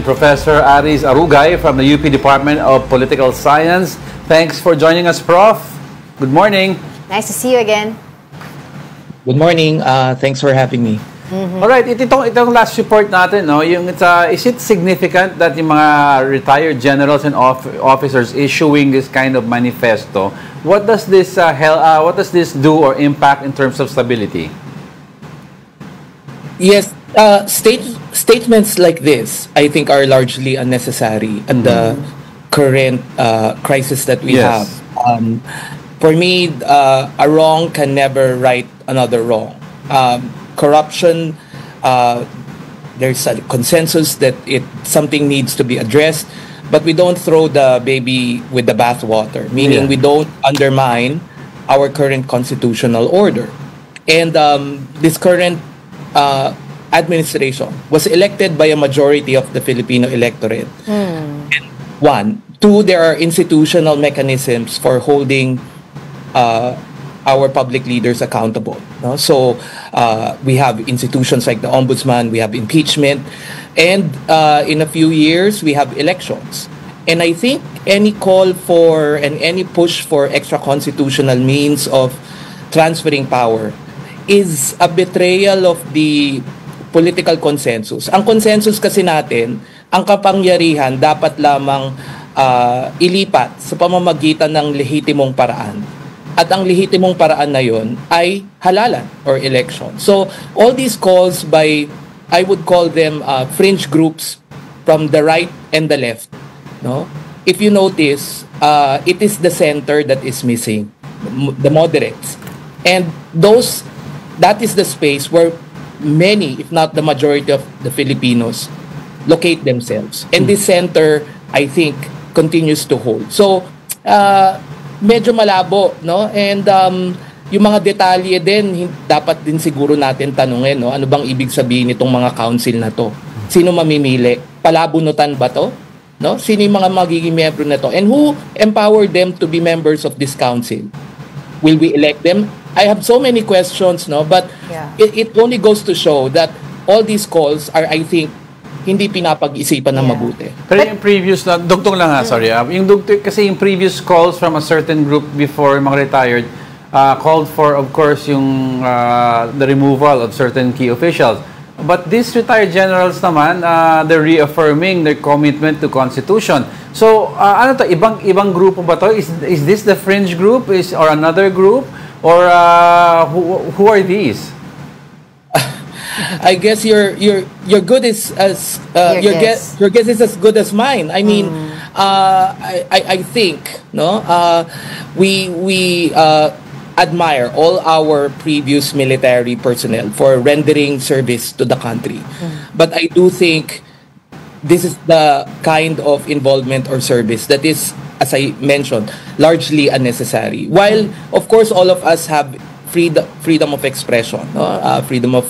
Professor Aris Arugay from the UP Department of Political Science. Thanks for joining us, Prof. Good morning. Nice to see you again. Good morning. Thanks for having me. All right, itong last report natin, no, yung is it significant that yung mga retired generals and officers issuing this kind of manifesto? What does this do or impact in terms of stability? Yes, statements like this, I think, are largely unnecessary at the current crisis that we have. For me, a wrong can never right another wrong. Corruption, there's a consensus that something needs to be addressed, but we don't throw the baby with the bathwater, meaning we don't undermine our current constitutional order. And this current administration was elected by a majority of the Filipino electorate. One. Two, there are institutional mechanisms for holding our public leaders accountable. No? So we have institutions like the Ombudsman, we have impeachment, and in a few years, we have elections. And I think any call for and any push for extra-constitutional means of transferring power is a betrayal of the political consensus. Ang consensus kasi natin, ang kapangyarihan dapat lamang ilipat sa pamamagitan ng lehitimong paraan. At ang lehitimong paraan na yon ay halalan or election. So, all these calls by, I would call them fringe groups from the right and the left. No? If you notice, it is the center that is missing, the moderates. And that is the space where many, if not the majority of the Filipinos locate themselves. And this center, I think, continues to hold. So, medyo malabo, no? And yung mga detalye din, dapat din siguro natin tanungin, no? Ano bang ibig sabihin nitong mga council na to? Sino mamimili? Palabunutan ba to? No? Sino yung mga magiging miyembro na to? And who empowered them to be members of this council? Will we elect them? I have so many questions, no? But it only goes to show that all these calls are, I think, hindi pinapag-isipan ng mabuti. Pero yung previous na, dugtong lang sorry. Kasi yung previous calls from a certain group before mga retired called for, of course, yung the removal of certain key officials. But these retired generals naman, they're reaffirming their commitment to Constitution. So, ano to? Ibang grupo ba to? Is this the fringe group? Or another group? Or who are these? I guess your good is as your guess is as good as mine. I mean, I think we admire all our previous military personnel for rendering service to the country, but I do think this is the kind of involvement or service that is, as I mentioned, largely unnecessary. While of course all of us have freedom of expression, freedom of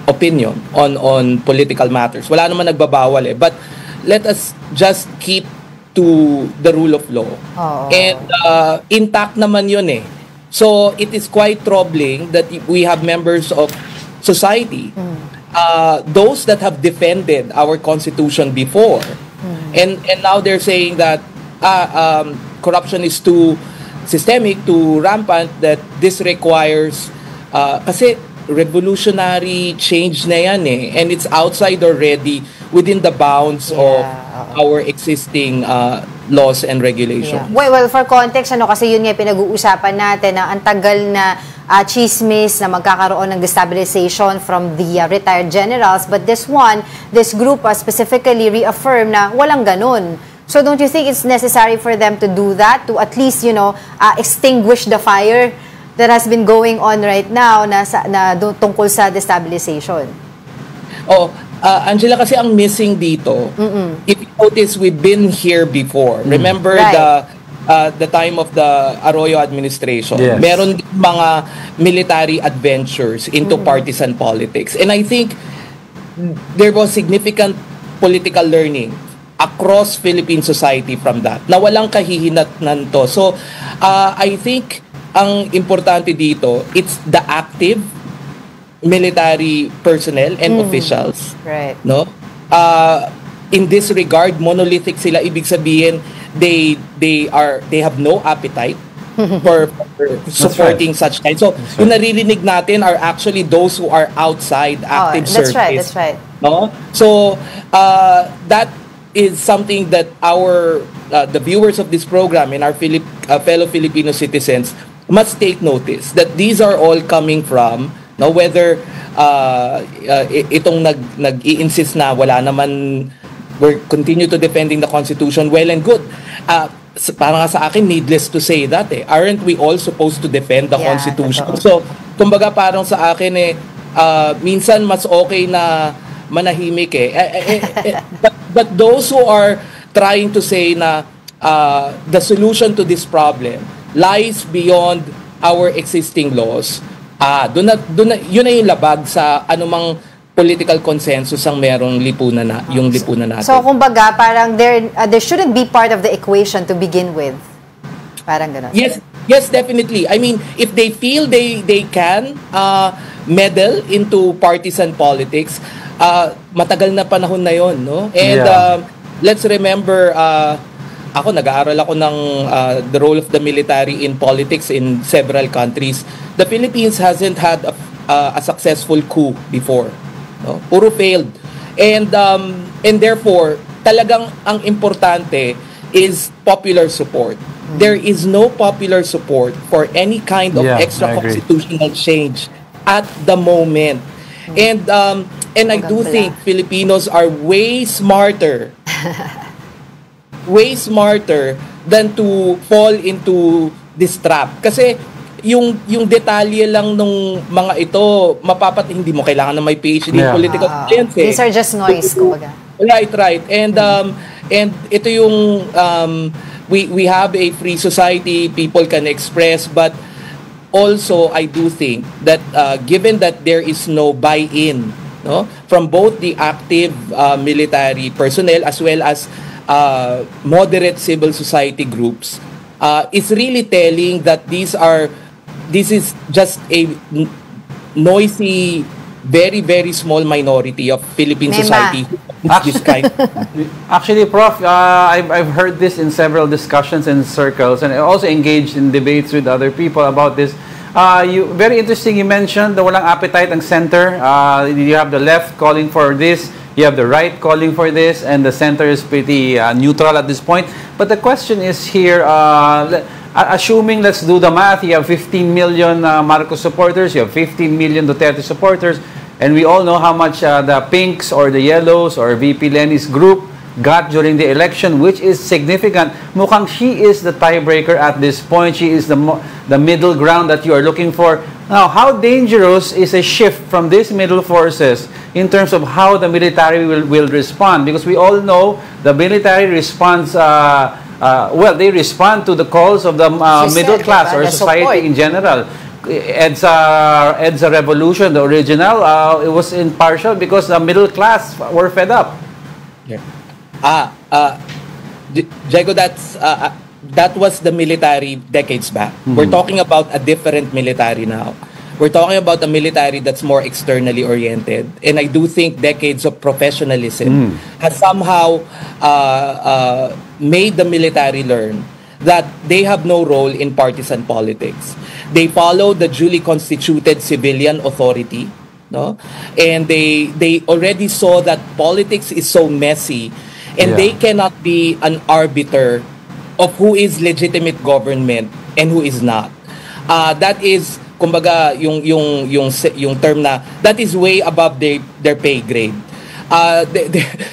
opinion on political matters. Wala naman nagbabawal but let us just keep to the rule of law. And intact naman yun So it is quite troubling that we have members of society, those that have defended our constitution before, and now they're saying that corruption is too systemic, too rampant, that this requires kasi revolutionary change na yan and it's outside already within the bounds of our existing laws and regulations. Well, for context, kasi yun nga pinag-uusapan natin na ang tagal na chismis na magkakaroon ng destabilization from the retired generals, but this group specifically reaffirmed na walang ganun. So don't you think it's necessary for them to do that, to at least, extinguish the fire that has been going on right now na tungkol sa destabilization? Angela, kasi ang missing dito, if you notice, we've been here before. Remember the time of the Arroyo administration? Yes. Meron mga military adventures into partisan politics. And I think there was significant political learning across Philippine society from that, na walang kahihinatnan to. So, I think ang importante dito, it's the active military personnel and officials. Right. No? in this regard monolithic sila, ibig sabihin they have no appetite for supporting such kind. So yung naririnig natin are actually those who are outside active service. That's right. No? So that is something that our the viewers of this program and our fellow Filipino citizens must take notice, that these are all coming from whether itong nag-i-insist na wala naman, we're continue to defending the Constitution, well and good. Parang sa akin, needless to say that aren't we all supposed to defend the Constitution? Totoo. So kumbaga parang sa akin minsan mas okay na manahimik but those who are trying to say na the solution to this problem lies beyond our existing laws, yun na yung labag sa anumang political consensus ang merong lipunan natin. So kumbaga parang there shouldn't be part of the equation to begin with. Parang gano'n. Yes, definitely. I mean, if they feel they can meddle into partisan politics, matagal na panahon na yon, no? And let's remember, ako nag-aaral ako ng the role of the military in politics in several countries. The Philippines hasn't had a successful coup before. No? Puro failed. And therefore, talagang ang importante is popular support. There is no popular support for any kind of extra constitutional change at the moment. And I do think Filipinos are way smarter than to fall into this trap. Kasi yung detalye lang nung mga ito, hindi mo kailangan na may PhD in political science. These are just noise, kumbaga. Right. And ito yung we have a free society, people can express, but also I do think that given that there is no buy-in from both the active military personnel as well as moderate civil society groups, it's really telling that this is just a noisy, very, very small minority of Philippine society. This kind. Actually, Prof, I've heard this in several discussions and circles, and I also engaged in debates with other people about this. Very interesting, you mentioned the walang appetite ang center. You have the left calling for this, you have the right calling for this, and the center is pretty neutral at this point. But the question is here, assuming, let's do the math, you have 15 million Marcos supporters, you have 15 million Duterte supporters, and we all know how much the Pinks or the Yellows or VP Lenny's group got during the election, which is significant. Mukhang she is the tiebreaker at this point. She is the middle ground that you are looking for. Now, how dangerous is a shift from these middle forces in terms of how the military will respond? Because we all know the military responds, they respond to the calls of the middle class or society in general. EDSA revolution, the original, it was impartial because the middle class were fed up. Jago, that was the military decades back. We're talking about a different military now. We're talking about a military that's more externally oriented. And I do think decades of professionalism has somehow made the military learn that they have no role in partisan politics. They follow the duly constituted civilian authority, and they already saw that politics is so messy, and they cannot be an arbiter of who is legitimate government and who is not. That is, kumbaga, yung term na that is way above their pay grade.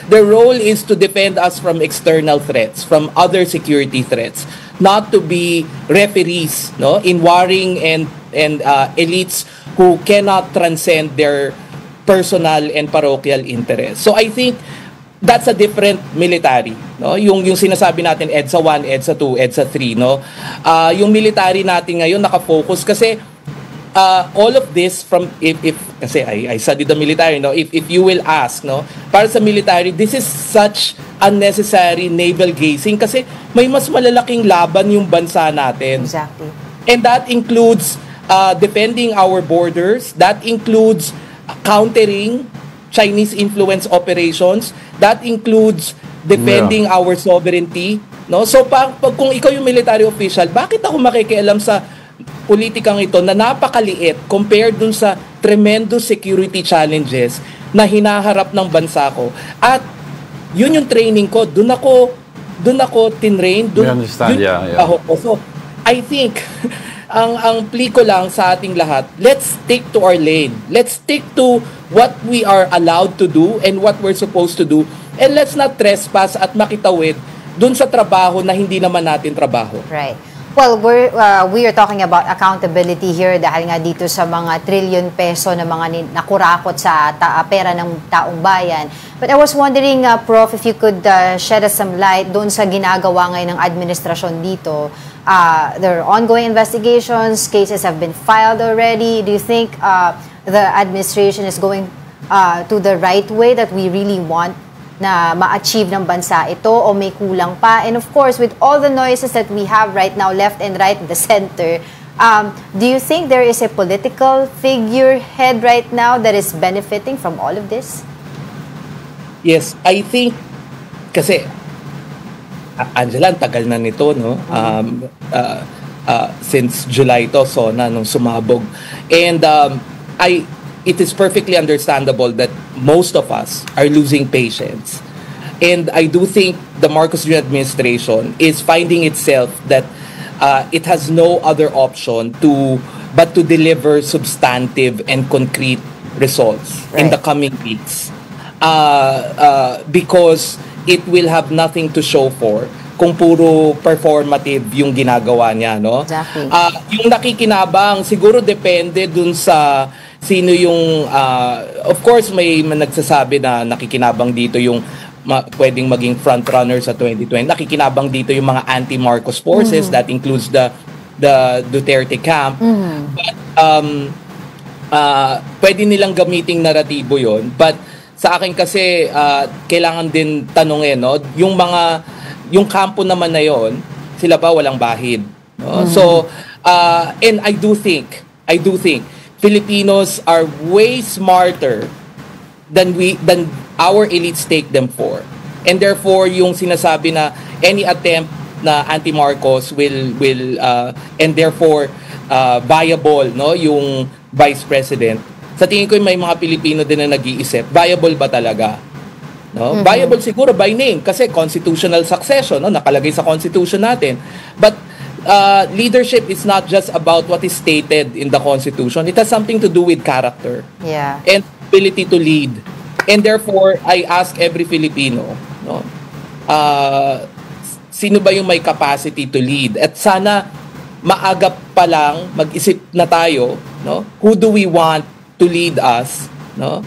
Their role is to defend us from external threats, from other security threats, not to be referees, in warring and elites who cannot transcend their personal and parochial interests. So I think that's a different military, yung sinasabi natin EDSA 1, EDSA 2, EDSA 3, yung military natin ngayon nakafocus kasi all of this from if kasi I studied the military, if you will ask, para sa military, this is such unnecessary navel gazing kasi may mas malalaking laban yung bansa natin. Exactly. And that includes defending our borders, that includes countering Chinese influence operations. That includes defending our sovereignty. No? So pag kung ikaw yung military official, bakit ako makikialam sa politikang ito na napakaliit compared dun sa tremendous security challenges na hinaharap ng bansa ko? At yun yung training ko. Doon ako tinrain. We understand, yeah. So, I think, ang plea ko lang sa ating lahat, let's stick to our lane. Let's stick to what we are allowed to do and what we're supposed to do. And let's not trespass at makitawid dun sa trabaho na hindi naman natin trabaho. Right. Well, we are talking about accountability here dahil nga dito sa mga trillion peso na mga nakurakot sa pera ng taong bayan. But I was wondering, Prof, if you could shed us some light doon sa ginagawa ngayon ng administrasyon dito. There are ongoing investigations, cases have been filed already. Do you think the administration is going to the right way that we really want na ma-achieve ng bansa ito o may kulang pa? And of course, with all the noises that we have right now, left and right, the center, do you think there is a political figurehead right now that is benefiting from all of this? Yes, I think, kasi, Angela, ang tagal na nito, no? Since July to, so na nung sumabog. And it is perfectly understandable that most of us are losing patience. And I do think the Marcos Jr. administration is finding itself that it has no other option but to deliver substantive and concrete results in the coming weeks. Because it will have nothing to show for kung puro performative yung ginagawa niya, no? Exactly. Yung nakikinabang, siguro depende dun sa sino yung, of course, may nagsasabi na nakikinabang dito yung pwedeng maging frontrunner sa 2020. Nakikinabang dito yung mga anti-Marcos forces, that includes the Duterte camp. But pwede nilang gamiting naratibo yon. But sa akin kasi, kailangan din tanungin, no? Yung kampo naman na yon, sila ba walang bahid? No? So, and I do think Filipinos are way smarter than our elites take them for. And therefore, yung sinasabi na any attempt na anti-Marcos will and therefore viable, no, yung vice president. Sa tingin ko may mga Pilipino din na nag-iisip, viable ba talaga? No? Viable siguro by name kasi constitutional succession, no, nakalagay sa constitution natin. But leadership is not just about what is stated in the Constitution. It has something to do with character and ability to lead. And therefore, I ask every Filipino, no, sino ba yung may capacity to lead? At sana maaga pa lang mag-isip na tayo, no? Who do we want to lead us, no?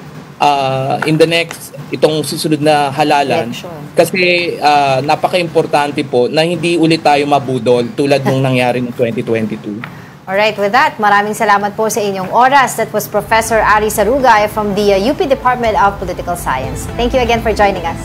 In the next itong susunod na halalan. Kasi napaka-importante po na hindi ulit tayo mabudol tulad nung nangyari noong 2022. Alright, with that, maraming salamat po sa inyong oras. That was Professor Ari Sarugay from the UP Department of Political Science. Thank you again for joining us.